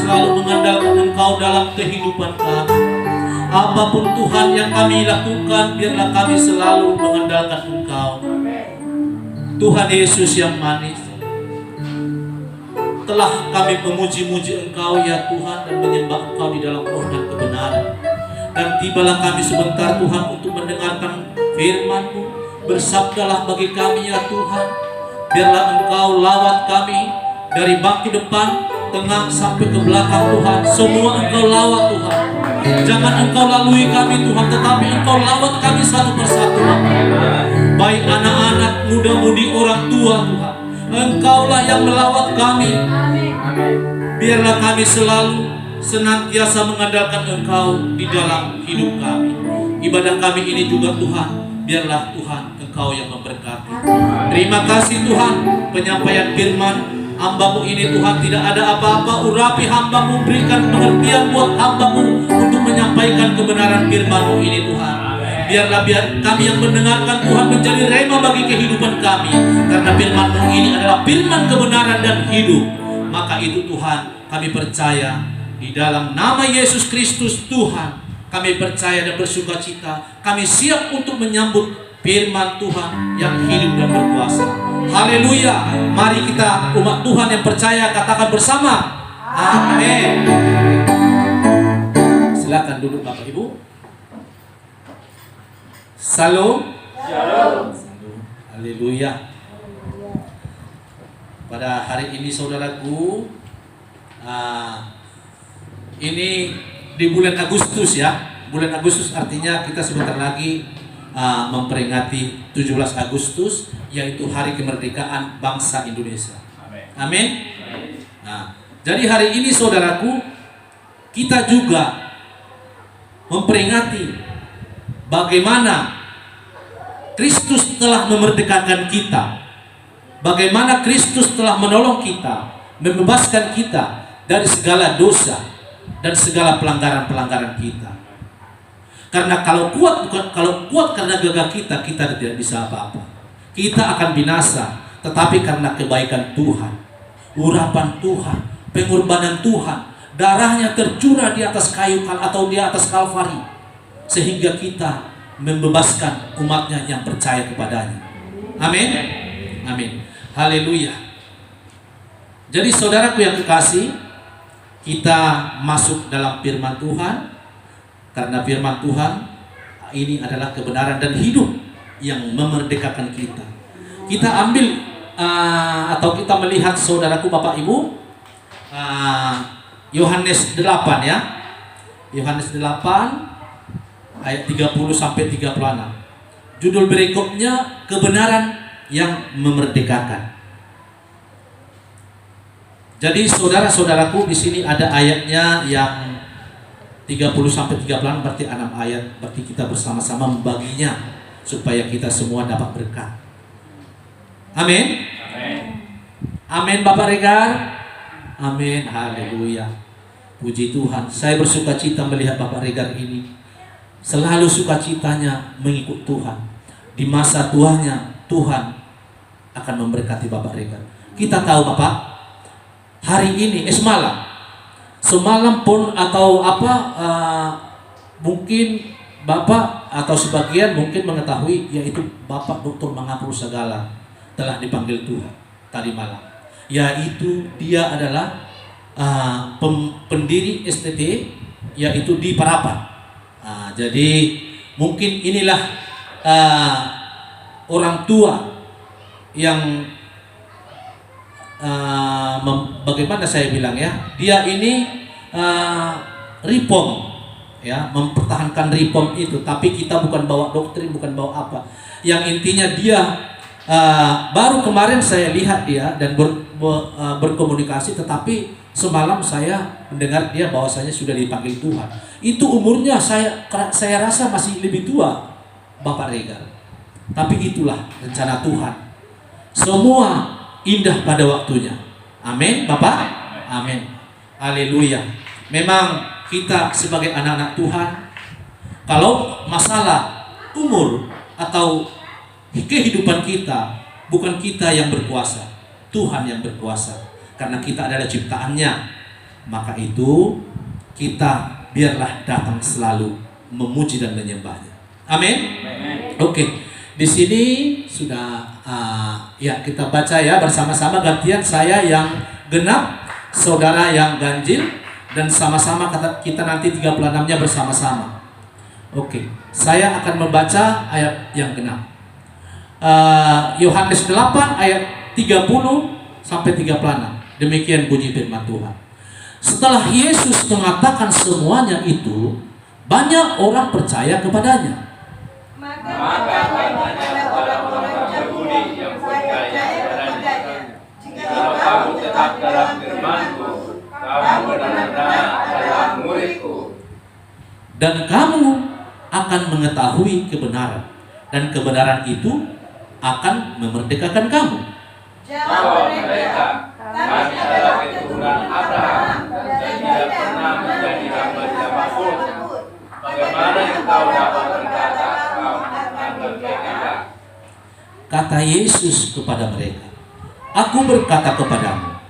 selalu mengandalkan Engkau dalam kehidupan kami. Apapun Tuhan yang kami lakukan, biarlah kami selalu mengandalkan Engkau. Tuhan Yesus yang manis, telah kami memuji-muji Engkau ya Tuhan, dan menyembah Engkau di dalam roh dan kebenaran. Dan tibalah kami sebentar Tuhan untuk mendengarkan firman-Mu. Bersabdalah bagi kami ya Tuhan. Biarlah Engkau lawat kami dari bangku depan, tengah sampai ke belakang Tuhan. Semua Engkau lawat Tuhan. Jangan Engkau lalui kami Tuhan, tetapi Engkau lawat kami satu persatu. Baik anak-anak, muda-mudi, orang tua Tuhan, Engkaulah yang melawat kami. Biarlah kami selalu senantiasa mengandalkan Engkau di dalam hidup kami. Ibadah kami ini juga Tuhan, biarlah Tuhan Engkau yang memberkati. Terima kasih Tuhan, penyampaian firman hamba-Mu ini Tuhan, tidak ada apa-apa, urapi hamba-Mu, berikan pengertian buat hamba-Mu untuk menyampaikan kebenaran firman-Mu ini Tuhan. Biarlah kami yang mendengarkan Tuhan menjadi rema bagi kehidupan kami, karena firman-Mu ini adalah firman kebenaran dan hidup. Maka itu Tuhan, kami percaya di dalam nama Yesus Kristus Tuhan, kami percaya dan bersuka cita. Kami siap untuk menyambut firman Tuhan yang hidup dan berkuasa. Haleluya. Mari kita umat Tuhan yang percaya katakan bersama, amin. Silakan duduk Bapak Ibu. Salam. Shalom. Haleluya. Pada hari ini saudaraku, ini di bulan Agustus ya. Bulan Agustus artinya kita sebentar lagi memperingati 17 Agustus, yaitu Hari Kemerdekaan Bangsa Indonesia. Amin. Nah, jadi hari ini saudaraku, kita juga memperingati bagaimana Kristus telah memerdekakan kita, bagaimana Kristus telah menolong kita, membebaskan kita dari segala dosa dan segala pelanggaran-pelanggaran kita. Karena kalau kuat karena gagah kita tidak bisa apa-apa. Kita akan binasa, tetapi karena kebaikan Tuhan, urapan Tuhan, pengorbanan Tuhan, darahnya tercurah di atas kayu atau di atas Kalvari, sehingga kita membebaskan umatnya yang percaya kepadanya. Amin. Amin. Haleluya. Jadi saudaraku yang kekasih, kita masuk dalam firman Tuhan, karena firman Tuhan ini adalah kebenaran dan hidup yang memerdekakan kita. Kita ambil atau kita melihat saudaraku Bapak Ibu, Yohanes 8 ya. Yohanes 8 ayat 30 sampai 36. Judul berikutnya kebenaran yang memerdekakan. Jadi saudara-saudaraku, di sini ada ayatnya yang 30 sampai 36, berarti 6 ayat. Berarti kita bersama-sama membaginya supaya kita semua dapat berkat. Amin. Amin. Amin Bapak Regar. Amin. Haleluya. Puji Tuhan. Saya bersuka cita melihat Bapak Regar ini. Selalu sukacitanya mengikut Tuhan. Di masa tuanya Tuhan akan memberkati Bapak Regar. Kita tahu Bapak, hari ini semalam pun atau mungkin Bapak atau sebagian mungkin mengetahui, yaitu Bapak Dr. Mangapul Sagala telah dipanggil Tuhan tadi malam. Yaitu dia adalah pendiri STT, yaitu di Parapat. Jadi mungkin inilah orang tua yang bagaimana saya bilang ya, dia ini reform ya, mempertahankan reform itu. Tapi kita bukan bawa doktrin, bukan bawa apa. Yang intinya dia baru kemarin saya lihat dia dan berkomunikasi, tetapi semalam saya mendengar dia bahwasanya sudah dipanggil Tuhan. Itu umurnya saya rasa masih lebih tua Bapak Regar. Tapi itulah rencana Tuhan. Semua indah pada waktunya. Amin Bapak. Amin. Haleluya. Memang kita sebagai anak-anak Tuhan, kalau masalah umur atau kehidupan kita, bukan kita yang berkuasa, Tuhan yang berkuasa. Karena kita adalah ciptaannya. Maka itu kita biarlah datang selalu memuji dan menyembahnya. Amin. Oke. Di sini sudah ya kita baca ya bersama-sama, gantian saya yang genap, saudara yang ganjil, dan sama-sama kita nanti 36-nya bersama-sama. Oke. Saya akan membaca ayat yang genap. Yohanes 8 ayat 30 sampai 36. Demikian bunyi firman Tuhan. Setelah Yesus mengatakan semuanya itu, banyak orang percaya kepadanya. Maka banyak orang-orang Yahudi yang percaya kepadanya. Jika kamu tetap dalam firman-Ku, kamu benar-benar adalah murid-Ku. Dan kamu akan mengetahui kebenaran, dan kebenaran itu akan memerdekakan kamu. Jawab mereka, kami adalah keturunan Abraham dan tidak pernah menjadi hamba siapapun. Bagaimana engkau dapat berkata kau akan merdeka? Kata Yesus kepada mereka, Aku berkata kepadamu,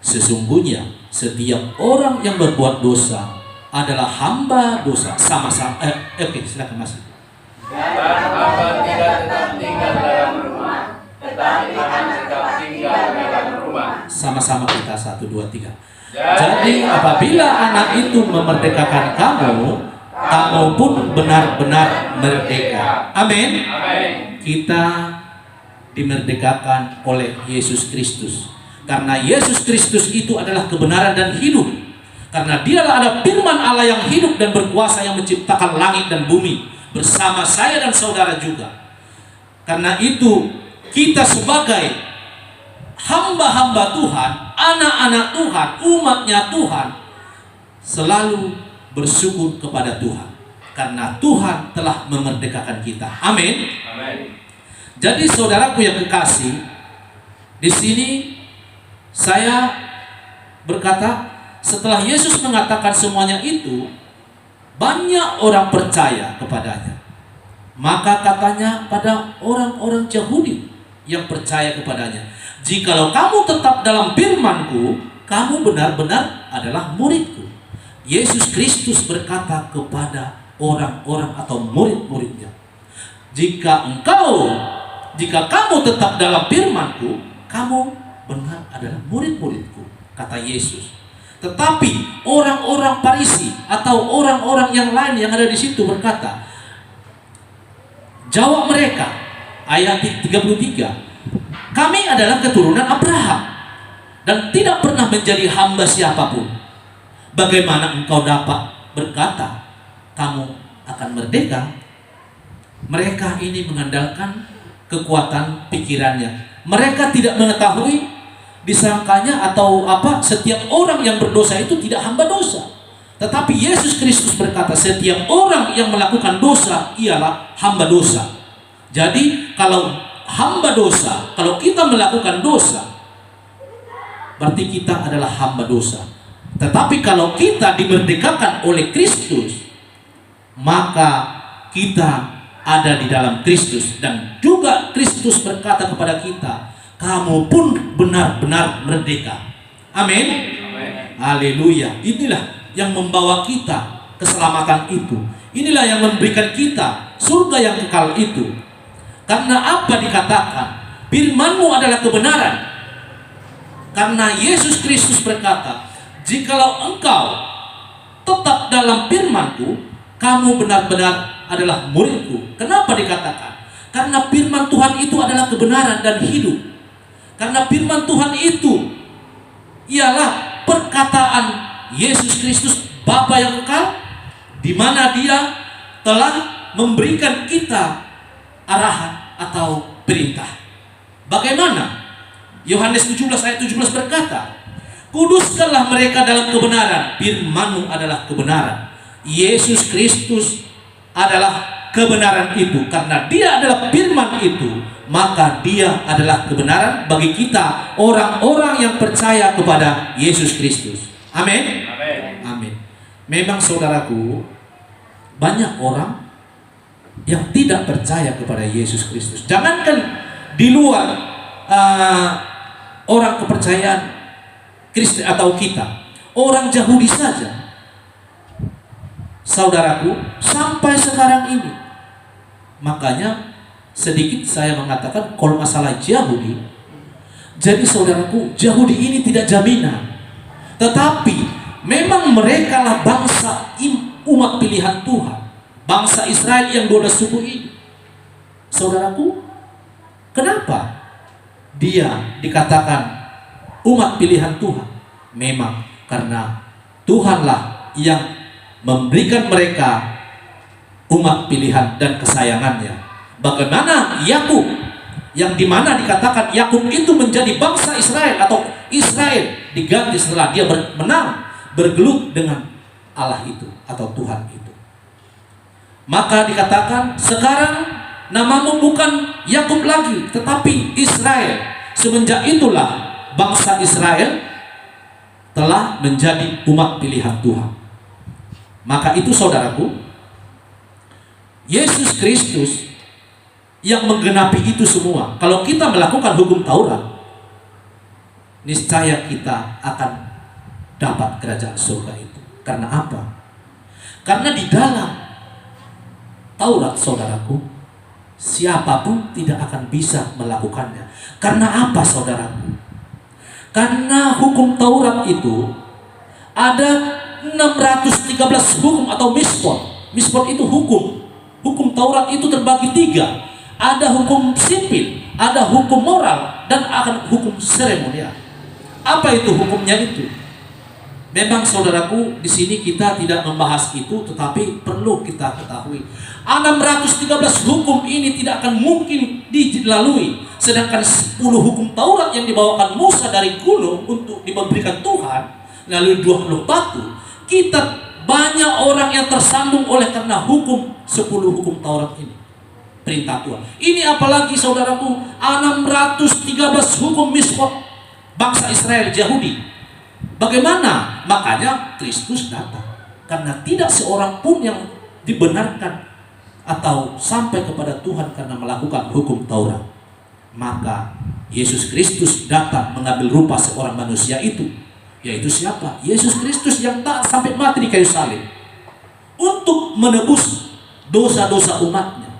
sesungguhnya setiap orang yang berbuat dosa adalah hamba dosa. Sama-sama. Oke, silakan Mas. Dan hamba tidak tetap tinggal dalam rumah, tetapi akan tetap tinggal dalam rumah. Sama-sama kita 1, 2, 3. Jadi apabila anak itu memerdekakan kamu, kamu pun benar-benar merdeka. Amin. Kita dimerdekakan oleh Yesus Kristus. Karena Yesus Kristus itu adalah kebenaran dan hidup. Karena dialah ada firman Allah yang hidup dan berkuasa yang menciptakan langit dan bumi. Bersama saya dan saudara juga. Karena itu kita sebagai hamba-hamba Tuhan, anak-anak Tuhan, umatnya Tuhan, selalu bersyukur kepada Tuhan. Karena Tuhan telah memerdekakan kita. Amin. Jadi saudaraku yang kekasih, di sini saya berkata, setelah Yesus mengatakan semuanya itu, banyak orang percaya kepadanya. Maka katanya pada orang-orang Yahudi yang percaya kepadanya, jikalau kamu tetap dalam firman-Ku, kamu benar-benar adalah murid-Ku. Yesus Kristus berkata kepada orang-orang atau murid-muridnya, jika kamu tetap dalam firman-Ku, kamu benar adalah murid-murid-Ku, kata Yesus. Tetapi orang-orang Farisi atau orang-orang yang lain yang ada di situ berkata, jawab mereka, ayat 33, kami adalah keturunan Abraham dan tidak pernah menjadi hamba siapapun. Bagaimana engkau dapat berkata kamu akan merdeka? Mereka ini mengandalkan kekuatan pikirannya. Mereka tidak mengetahui, disangkanya atau setiap orang yang berdosa itu tidak hamba dosa. Tetapi Yesus Kristus berkata, setiap orang yang melakukan dosa ialah hamba dosa. Jadi kalau hamba dosa, kalau kita melakukan dosa, berarti kita adalah hamba dosa. Tetapi kalau kita dimerdekakan oleh Kristus, maka kita ada di dalam Kristus. Dan juga Kristus berkata kepada kita, kamu pun benar-benar merdeka. Amin. Haleluya. Inilah yang membawa kita keselamatan itu. Inilah yang memberikan kita surga yang kekal itu. Karena apa dikatakan? Firman-Mu adalah kebenaran. Karena Yesus Kristus berkata, jikalau engkau tetap dalam firman-Ku, kamu benar-benar adalah murid-Ku. Kenapa dikatakan? Karena firman Tuhan itu adalah kebenaran dan hidup. Karena firman Tuhan itu ialah perkataan Yesus Kristus, Bapa yang kekal, di mana Dia telah memberikan kita arahan atau perintah. Bagaimana? Yohanes 17 ayat 17 berkata, kuduskanlah mereka dalam kebenaran, firman-Mu adalah kebenaran. Yesus Kristus adalah kebenaran itu. Karena Dia adalah firman itu, maka Dia adalah kebenaran bagi kita, orang-orang yang percaya kepada Yesus Kristus. Amin. Amin. Memang saudaraku, banyak orang yang tidak percaya kepada Yesus Kristus. Jangankan di luar orang kepercayaan Kristen atau kita, orang Yahudi saja. Saudaraku, sampai sekarang ini. Makanya sedikit saya mengatakan kalau masalah Yahudi, jadi saudaraku, Yahudi ini tidak jaminan. Tetapi memang mereka lah bangsa umat pilihan Tuhan, bangsa Israel yang 12 suku ini. Saudaraku, kenapa dia dikatakan umat pilihan Tuhan? Memang karena Tuhanlah yang memberikan mereka umat pilihan dan kesayangannya. Bagaimana Yakub, yang dimana dikatakan Yakub itu menjadi bangsa Israel, atau Israel diganti setelah dia menang bergelut dengan Allah itu atau Tuhan itu. Maka dikatakan sekarang namamu bukan Yakub lagi, tetapi Israel. Semenjak itulah bangsa Israel telah menjadi umat pilihan Tuhan. Maka itu saudaraku, Yesus Kristus yang menggenapi itu semua. Kalau kita melakukan hukum Taurat, niscaya kita akan dapat kerajaan surga itu. Karena apa? Karena di dalam Taurat, saudaraku, siapapun tidak akan bisa melakukannya. Karena apa, saudaraku? Karena hukum Taurat itu ada 613 hukum atau misbot. Misbot itu hukum. Hukum Taurat itu terbagi 3. Ada hukum sipil, ada hukum moral, dan akan hukum seremonial. Apa itu hukumnya itu? Memang saudaraku, di sini kita tidak membahas itu, tetapi perlu kita ketahui 613 hukum ini tidak akan mungkin dilalui. Sedangkan 10 hukum Taurat yang dibawakan Musa dari gunung untuk diberikan Tuhan, lalu 20 batu, kita banyak orang yang tersandung oleh karena hukum 10 hukum Taurat ini, perintah Tuhan. Ini apalagi saudaraku, 613 hukum misbot bangsa Israel Yahudi. Bagaimana? Makanya Kristus datang, karena tidak seorang pun yang dibenarkan atau sampai kepada Tuhan karena melakukan hukum Taurat. Maka Yesus Kristus datang mengambil rupa seorang manusia itu. Yaitu siapa? Yesus Kristus yang tak sampai mati di kayu salib untuk menebus dosa-dosa umatnya.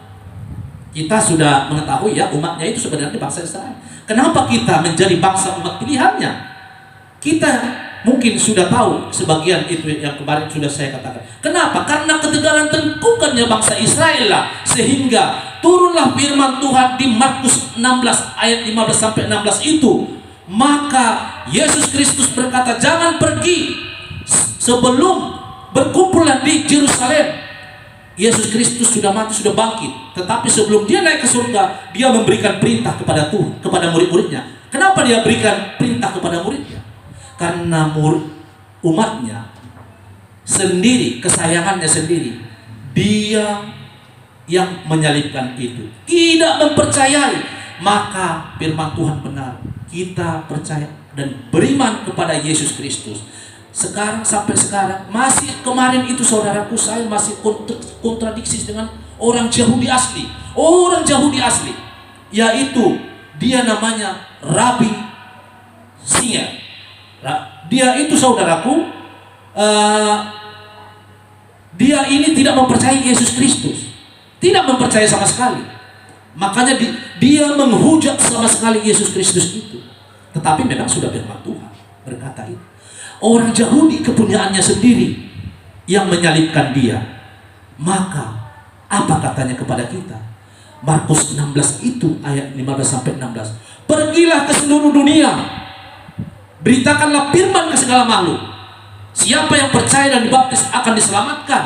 Kita sudah mengetahui ya, umatnya itu sebenarnya bangsa Israel. Kenapa kita menjadi bangsa umat pilihannya? Kita mungkin sudah tahu sebagian itu yang kemarin sudah saya katakan. Kenapa? Karena ketegaran tengkukannya bangsa Israel lah, sehingga turunlah firman Tuhan di Markus 16 ayat 15 sampai 16 itu. Maka Yesus Kristus berkata, jangan pergi sebelum berkumpulan di Yerusalem. Yesus Kristus sudah mati, sudah bangkit, tetapi sebelum dia naik ke surga, dia memberikan perintah kepada Tuhan, kepada murid-muridnya. Kenapa dia berikan perintah kepada muridnya? Karena umatnya sendiri, kesayangannya sendiri, dia yang menyalibkan itu, tidak mempercayai. Maka firman Tuhan benar, kita percaya dan beriman kepada Yesus Kristus. Sekarang sampai sekarang, masih kemarin itu saudaraku, saya masih kontradiksi dengan orang Yahudi asli. Orang Yahudi asli, yaitu dia namanya Rabi Singer. Dia itu saudaraku, dia ini tidak mempercayai Yesus Kristus, tidak mempercayai sama sekali. Makanya dia menghujat sama sekali Yesus Kristus itu. Tetapi memang sudah firman Tuhan berkata itu. Orang Yahudi kepunyaannya sendiri yang menyalibkan dia. Maka apa katanya kepada kita? Markus 16 itu ayat 15 sampai 16. Pergilah ke seluruh dunia, beritakanlah firman ke segala makhluk. Siapa yang percaya dan dibaptis akan diselamatkan,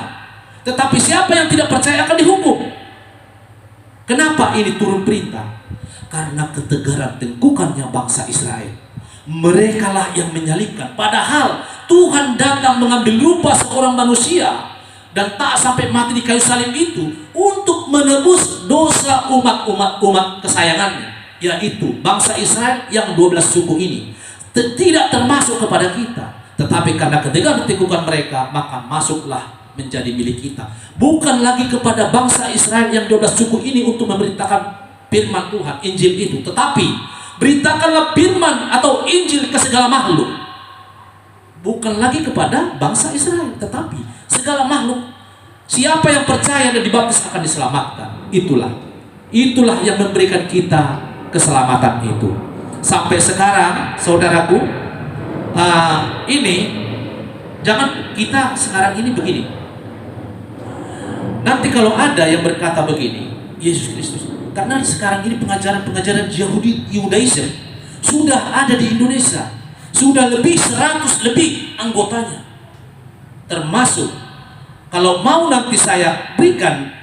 tetapi siapa yang tidak percaya akan dihukum. Kenapa ini turun perintah? Karena ketegaran tengkukannya bangsa Israel. Merekalah yang menyalibkan. Padahal Tuhan datang mengambil rupa seorang manusia dan tak sampai mati di kayu salib itu untuk menebus dosa umat kesayangannya, yaitu bangsa Israel yang 12 suku ini. Tidak termasuk kepada kita, tetapi karena ketegaran tengkukan mereka, maka masuklah menjadi milik kita. Bukan lagi kepada bangsa Israel yang 12 suku ini untuk memberitakan firman Tuhan, Injil itu, tetapi beritakanlah firman atau Injil ke segala makhluk. bukan lagi kepada bangsa Israel, tetapi segala makhluk. Siapa yang percaya dan dibaptis akan diselamatkan. Itulah yang memberikan kita keselamatan itu. Sampai sekarang, saudaraku, ini jangan kita sekarang ini begini. Nanti kalau ada yang berkata begini, Yesus Kristus, karena sekarang ini pengajaran Yudaism sudah ada di Indonesia, sudah lebih 100 lebih anggotanya, termasuk kalau mau nanti saya berikan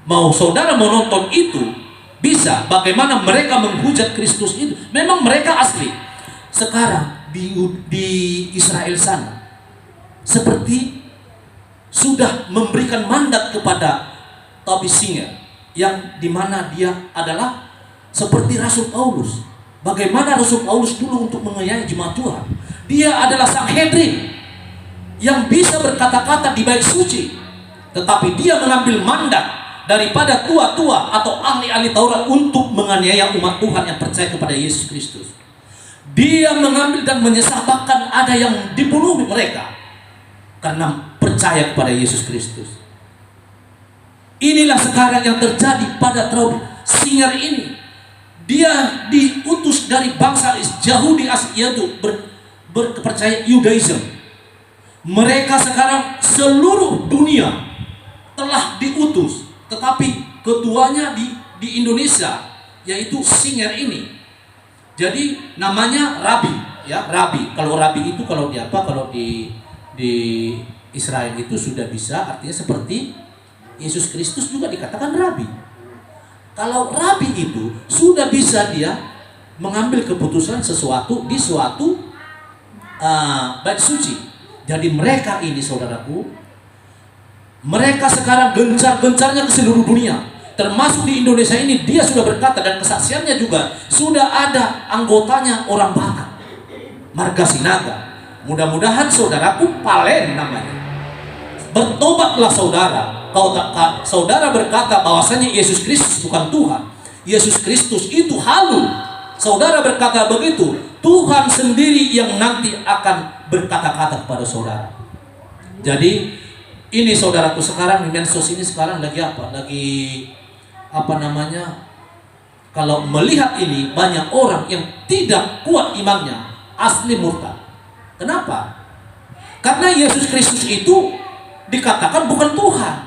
mau saudara menonton itu, bisa bagaimana mereka menghujat Kristus itu. Memang mereka asli. Sekarang di Israel sana seperti sudah memberikan mandat kepada Toby Singer, yang dimana dia adalah seperti Rasul Paulus. Bagaimana Rasul Paulus dulu untuk mengayomi jemaat Tuhan, dia adalah Sanhedrin yang bisa berkata-kata di bait suci, tetapi dia mengambil mandat daripada tua-tua atau ahli-ahli Taurat untuk menganiaya umat Tuhan yang percaya kepada Yesus Kristus. Dia mengambil dan menyesatkan, ada yang dibunuh mereka karena percaya kepada Yesus Kristus. Inilah sekarang yang terjadi pada Toby Singer ini. Dia diutus dari bangsa Yahudi Asia itu berkepercayaan Yudaism. Mereka sekarang seluruh dunia telah diutus, tetapi ketuanya di Indonesia, yaitu Singer ini. Jadi namanya Rabi, ya, Rabi. Kalau Rabi itu kalau di Israel itu sudah bisa, artinya seperti Yesus Kristus juga dikatakan Rabi. Kalau Rabi itu sudah bisa dia mengambil keputusan sesuatu di suatu bait suci. Jadi mereka ini, saudaraku, mereka sekarang gencar-gencarnya ke seluruh dunia, termasuk di Indonesia ini. Dia sudah berkata dan kesaksiannya juga sudah ada anggotanya orang Batak, Marga Sinaga. Mudah-mudahan saudaraku, Palen namanya. Bertobatlah saudara. Kalau saudara berkata bahwasanya Yesus Kristus bukan Tuhan, Yesus Kristus itu halu, saudara berkata begitu, Tuhan sendiri yang nanti akan berkata-kata kepada saudara. Jadi ini saudaraku, sekarang di medsos ini sekarang lagi kalau melihat ini, banyak orang yang tidak kuat imannya, asli murtad. Kenapa? Karena Yesus Kristus itu dikatakan bukan Tuhan.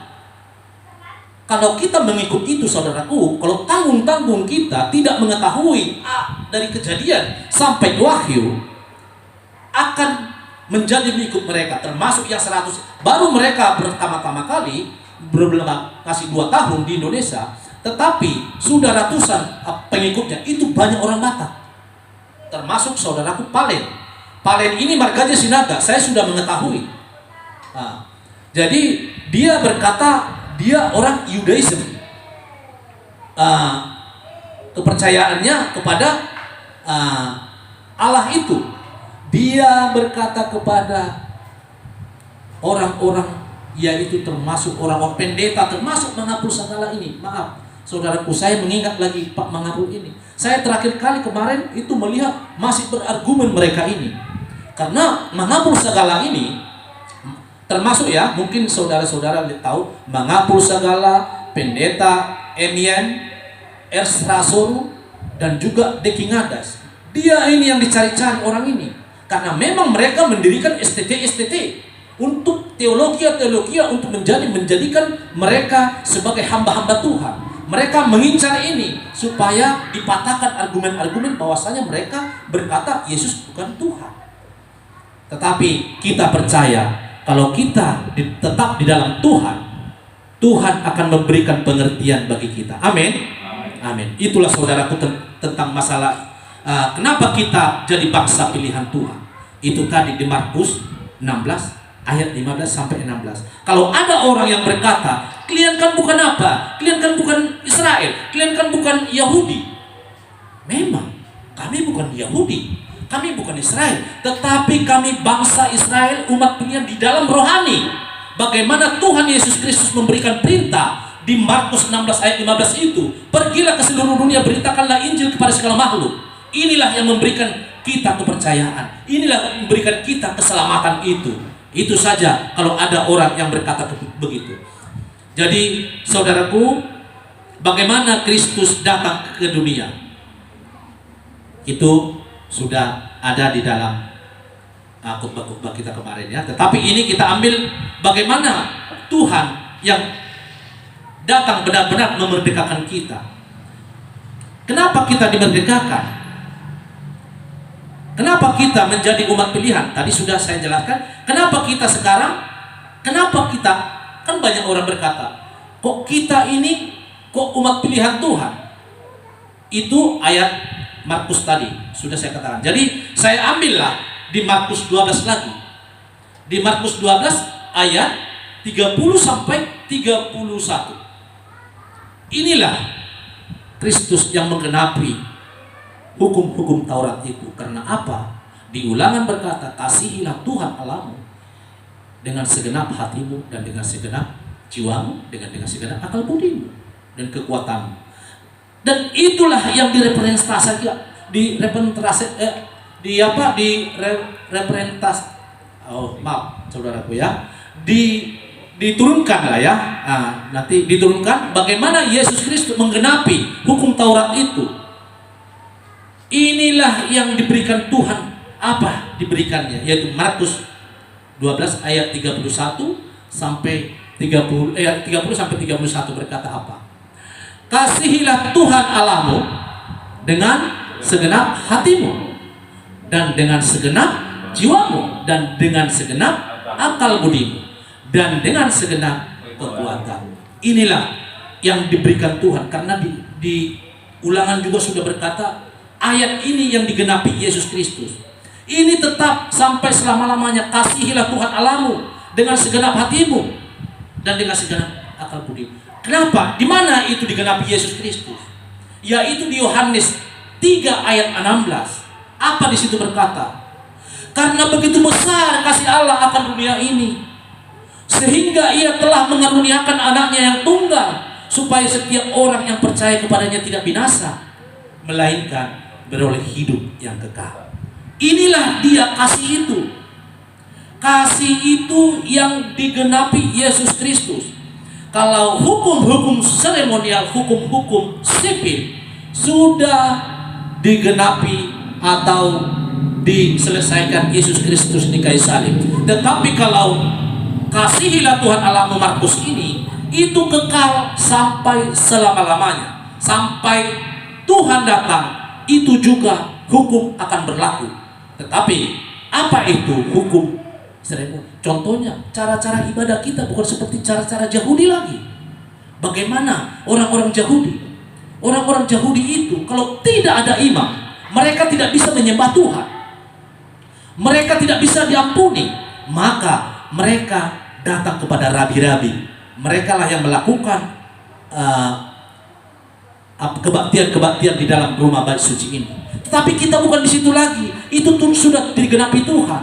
Kalau kita mengikut itu, saudaraku, kalau tanggung-tanggung kita tidak mengetahui dari Kejadian sampai Wahyu, akan menjadi mengikut mereka, termasuk yang 100. Baru mereka pertama-tama kali belum kasih 2 tahun di Indonesia, tetapi sudah ratusan pengikutnya. Itu banyak orang Batak, termasuk saudaraku Palen. Palen ini marganya Sinaga, saya sudah mengetahui. Jadi dia berkata dia orang Yudaism, kepercayaannya kepada Allah itu. Dia berkata kepada orang-orang, yaitu termasuk orang-orang pendeta, termasuk Mangapul segala ini. Maaf saudaraku, saya mengingat lagi Pak Mangapul ini. Saya terakhir kali kemarin itu melihat masih berargumen mereka ini, karena Mangapul segala ini termasuk, ya, mungkin saudara-saudara tahu Mangapul segala, pendeta Emien, Ersrasoru, dan juga Deki Ngadas. Dia ini yang dicari-cari orang ini, karena memang mereka mendirikan STT untuk teologi untuk menjadikan mereka sebagai hamba-hamba Tuhan. Mereka mengincar ini supaya dipatahkan argumen-argumen bahwasanya mereka berkata Yesus bukan Tuhan. Tetapi kita percaya, kalau kita tetap di dalam Tuhan, Tuhan akan memberikan pengertian bagi kita. Amin. Amin. Itulah saudaraku tentang masalah kenapa kita jadi bangsa pilihan Tuhan. Itu tadi di Markus 16 ayat 15 sampai 16. Kalau ada orang yang berkata, kalian kan bukan apa? Kalian kan bukan Israel, kalian kan bukan Yahudi. Memang kami bukan Yahudi, kami bukan Israel, tetapi kami bangsa Israel, umat pilihan di dalam rohani. Bagaimana Tuhan Yesus Kristus memberikan perintah di Markus 16 ayat 15 itu, pergilah ke seluruh dunia, beritakanlah Injil kepada segala makhluk. Inilah yang memberikan kita kepercayaan. Inilah memberikan kita keselamatan itu. Itu saja kalau ada orang yang berkata begitu. Jadi saudaraku, bagaimana Kristus datang ke dunia? Itu sudah ada di dalam khotbah-khotbah kita kemarin ya. Tetapi ini kita ambil bagaimana Tuhan yang datang benar-benar memerdekakan kita. Kenapa kita dimerdekakan? Kenapa kita menjadi umat pilihan? Tadi sudah saya jelaskan. Kenapa kita sekarang? Kenapa kita? Kan banyak orang berkata, kok kita ini kok umat pilihan Tuhan? Itu ayat Markus tadi sudah saya katakan. Jadi saya ambillah di Markus 12 lagi. Di Markus 12 ayat 30 sampai 31. Inilah Kristus yang menggenapi hukum-hukum Taurat itu. Karena apa? Di Ulangan berkata, kasihilah Tuhan Allahmu dengan segenap hatimu dan dengan segenap jiwamu, dengan segenap akal budimu dan kekuatanmu. Dan itulah yang direpresentasikan saudaraku ya, diturunkan lah ya. Nanti diturunkan bagaimana Yesus Kristus menggenapi hukum Taurat itu. Inilah yang diberikan Tuhan. Apa diberikannya? Yaitu Markus 12 ayat 31 sampai 30 sampai 31 berkata apa? Kasihilah Tuhan Allahmu dengan segenap hatimu dan dengan segenap jiwamu dan dengan segenap akal budimu dan dengan segenap kekuatan. Inilah yang diberikan Tuhan. Karena di Ulangan juga sudah berkata, ayat ini yang digenapi Yesus Kristus. Ini tetap sampai selama-lamanya. Kasihilah Tuhan Allahmu dengan segenap hatimu dan dengan segenap akal budimu. Kenapa? Di mana itu digenapi Yesus Kristus? Yaitu di Yohanes 3 ayat 16. Apa di situ berkata? Karena begitu besar kasih Allah akan dunia ini, sehingga Ia telah mengaruniakan anaknya yang tunggal, supaya setiap orang yang percaya kepadanya tidak binasa, melainkan beroleh hidup yang kekal. Inilah dia kasih itu. Kasih itu yang digenapi Yesus Kristus. Kalau hukum-hukum seremonial, hukum-hukum sipil sudah digenapi atau diselesaikan Yesus Kristus di kayu salib. Tetapi kalau kasihilah Tuhan Allahmu Markus ini, itu kekal sampai selama-lamanya. Sampai Tuhan datang, itu juga hukum akan berlaku. Tetapi apa itu hukum seremonial? Contohnya, cara-cara ibadah kita bukan seperti cara-cara Yahudi lagi. Bagaimana orang-orang Yahudi? Orang-orang Yahudi itu kalau tidak ada imam, mereka tidak bisa menyembah Tuhan. Mereka tidak bisa diampuni. Maka mereka datang kepada rabi-rabi. Mereka lah yang melakukan kebaktian-kebaktian di dalam rumah bait suci ini. Tetapi kita bukan di situ lagi. Itu tuh sudah digenapi Tuhan.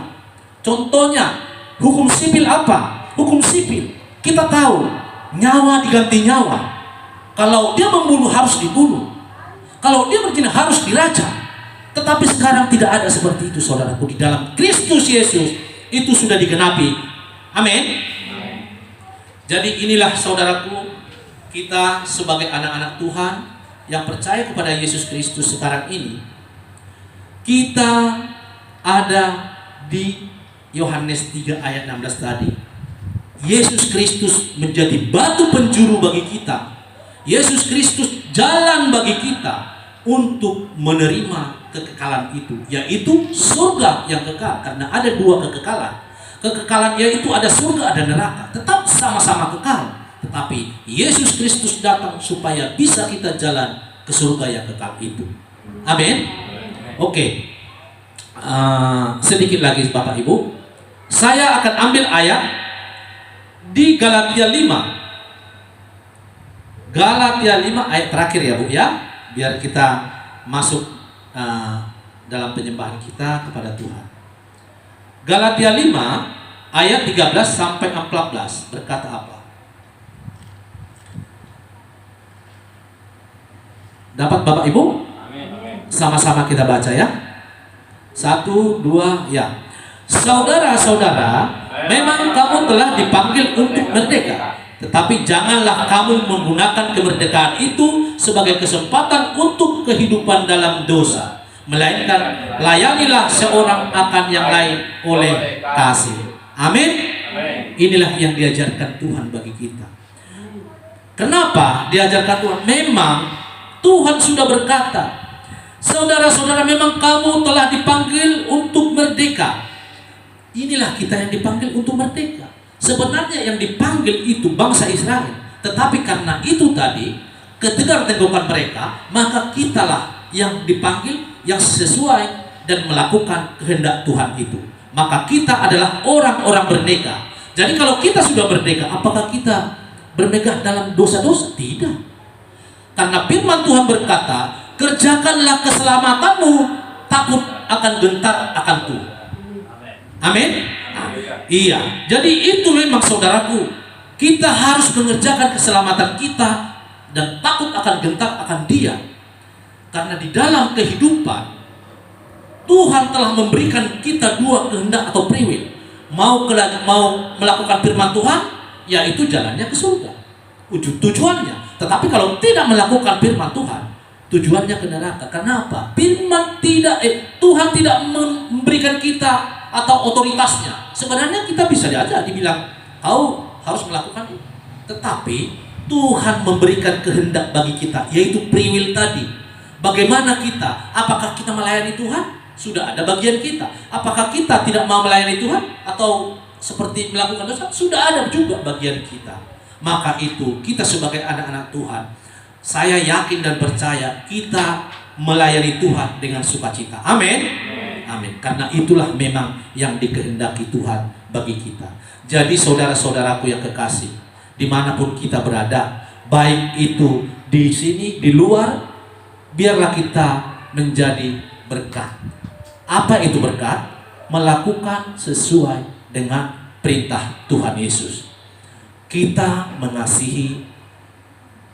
Contohnya, hukum sipil apa? Hukum sipil, kita tahu nyawa diganti nyawa. Kalau dia membunuh harus dibunuh. Kalau dia berzina harus dirajam. Tetapi sekarang tidak ada seperti itu, saudaraku. Di dalam Kristus Yesus itu sudah digenapi. Amin. Jadi inilah saudaraku, kita sebagai anak-anak Tuhan yang percaya kepada Yesus Kristus sekarang ini, kita ada di Yohanes 3 ayat 16 tadi. Yesus Kristus menjadi batu penjuru bagi kita. Yesus Kristus jalan bagi kita untuk menerima kekekalan itu, yaitu surga yang kekal. Karena ada dua kekekalan. Kekekalan yaitu ada surga, ada neraka. Tetap sama-sama kekal. Tetapi Yesus Kristus datang supaya bisa kita jalan ke surga yang kekal itu. Amin. Oke. Sedikit lagi Bapak Ibu. Saya akan ambil ayat di Galatia 5. Galatia 5 ayat terakhir ya Bu ya. Biar kita masuk dalam penyembahan kita kepada Tuhan. Galatia 5 ayat 13 sampai 14 berkata apa? Dapat Bapak Ibu? Sama-sama kita baca ya. Satu, dua, ya. Saudara-saudara, memang kamu telah dipanggil untuk merdeka, tetapi janganlah kamu menggunakan kemerdekaan itu sebagai kesempatan untuk kehidupan dalam dosa, melainkan layanilah seorang akan yang lain oleh kasih. Amin. Inilah yang diajarkan Tuhan bagi kita. Kenapa diajarkan Tuhan? Memang Tuhan sudah berkata, saudara-saudara, memang kamu telah dipanggil untuk merdeka. Inilah kita yang dipanggil untuk merdeka. Sebenarnya yang dipanggil itu bangsa Israel, tetapi karena itu tadi ketegar-tegukan mereka, maka kitalah yang dipanggil yang sesuai dan melakukan kehendak Tuhan itu. Maka kita adalah orang-orang merdeka. Jadi kalau kita sudah merdeka, apakah kita bermegah dalam dosa-dosa? Tidak. Karena firman Tuhan berkata, kerjakanlah keselamatanmu, takut akan gentar akan Tuhan. Amin. Iya. Jadi itu memang saudaraku, kita harus mengerjakan keselamatan kita dan takut akan gentar akan Dia. Karena di dalam kehidupan Tuhan telah memberikan kita dua kehendak atau free will. Mau melakukan firman Tuhan, yaitu jalannya ke surga, tujuannya. Tetapi kalau tidak melakukan firman Tuhan, tujuannya ke neraka. Kenapa? Tuhan tidak memberikan kita atau otoritasnya. Sebenarnya kita bisa aja dibilang kau harus melakukan itu, tetapi Tuhan memberikan kehendak bagi kita, yaitu free will tadi. Bagaimana kita? Apakah kita melayani Tuhan? Sudah ada bagian kita. Apakah kita tidak mau melayani Tuhan atau seperti melakukan dosa? Sudah ada juga bagian kita. Maka itu kita sebagai anak-anak Tuhan, saya yakin dan percaya kita melayani Tuhan dengan sukacita. Amin. Amin. Karena itulah memang yang dikehendaki Tuhan bagi kita. Jadi saudara-saudaraku yang kekasih, dimanapun kita berada, baik itu di sini, di luar, biarlah kita menjadi berkat. Apa itu berkat? Melakukan sesuai dengan perintah Tuhan Yesus. Kita mengasihi,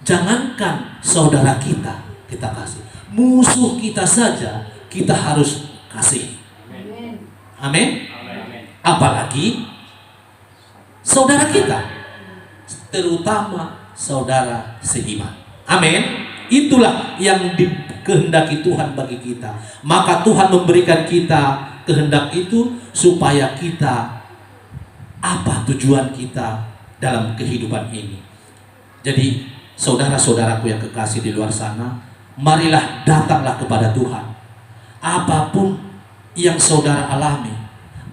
jangankan saudara kita kasih, musuh kita saja kita harus kasih. Amin. Apalagi saudara kita, terutama saudara seiman. Amin. Itulah yang dikehendaki Tuhan bagi kita. Maka Tuhan memberikan kita kehendak itu supaya kita, apa tujuan kita dalam kehidupan ini. Jadi saudara-saudaraku yang kekasih di luar sana, marilah datanglah kepada Tuhan. Apapun yang saudara alami,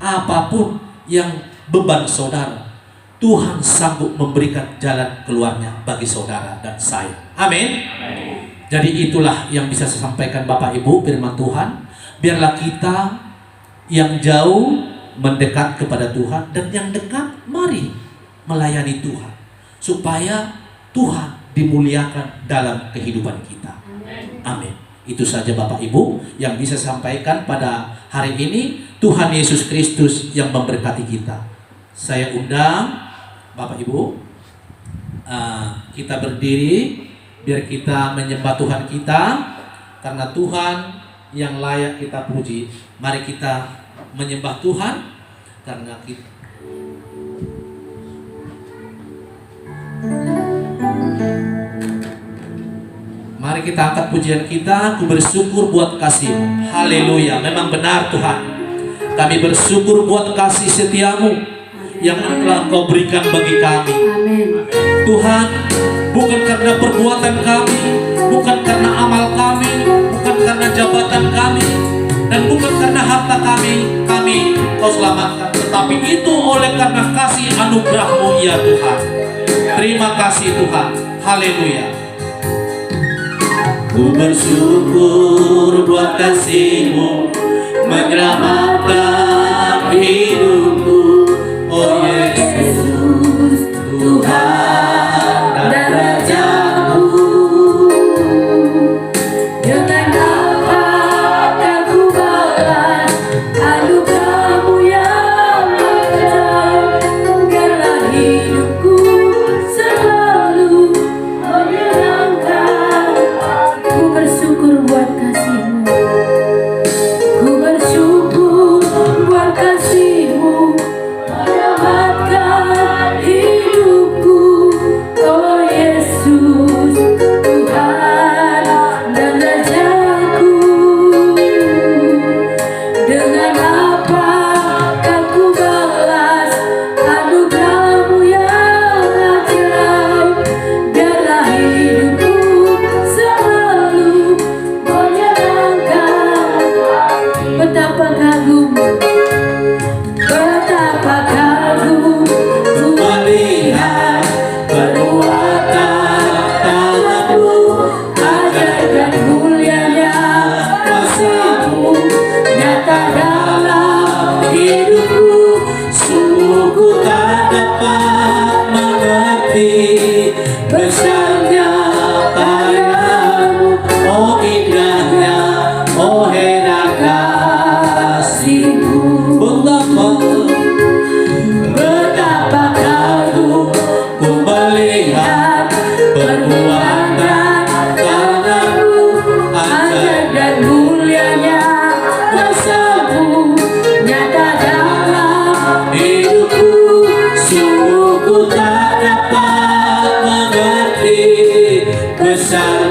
apapun yang beban saudara, Tuhan sanggup memberikan jalan keluarnya bagi saudara dan saya. Amin. Jadi itulah yang bisa saya sampaikan Bapak Ibu, firman Tuhan. Biarlah kita yang jauh mendekat kepada Tuhan, dan yang dekat mari melayani Tuhan, supaya Tuhan dimuliakan dalam kehidupan kita. Amin. Itu saja Bapak Ibu yang bisa sampaikan pada hari ini. Tuhan Yesus Kristus yang memberkati kita. Saya undang Bapak Ibu, kita berdiri biar kita menyembah Tuhan kita, karena Tuhan yang layak kita puji. Mari kita menyembah Tuhan karena kita. Mari kita angkat pujian kita. Aku bersyukur buat kasih-Mu. Haleluya. Memang benar Tuhan, kami bersyukur buat kasih setiamu yang telah Engkau berikan bagi kami. Amin. Tuhan, bukan karena perbuatan kami, bukan karena amal kami, bukan karena jabatan kami, dan bukan karena harta kami Kau selamatkan, tetapi itu oleh karena kasih anugerah-Mu ya Tuhan. Terima kasih Tuhan. Haleluya. Ku bersyukur buat kasih-Mu menyelamatkan hidupku. Oh Yesus, Tuhan dan Raja-Ku. Dengan apa akan ku balas anugerah-Mu yang ajaib. Biarlah hidupku selalu menyenangkan. Ku bersyukur buat kasih-Mu. Ku bersyukur mencari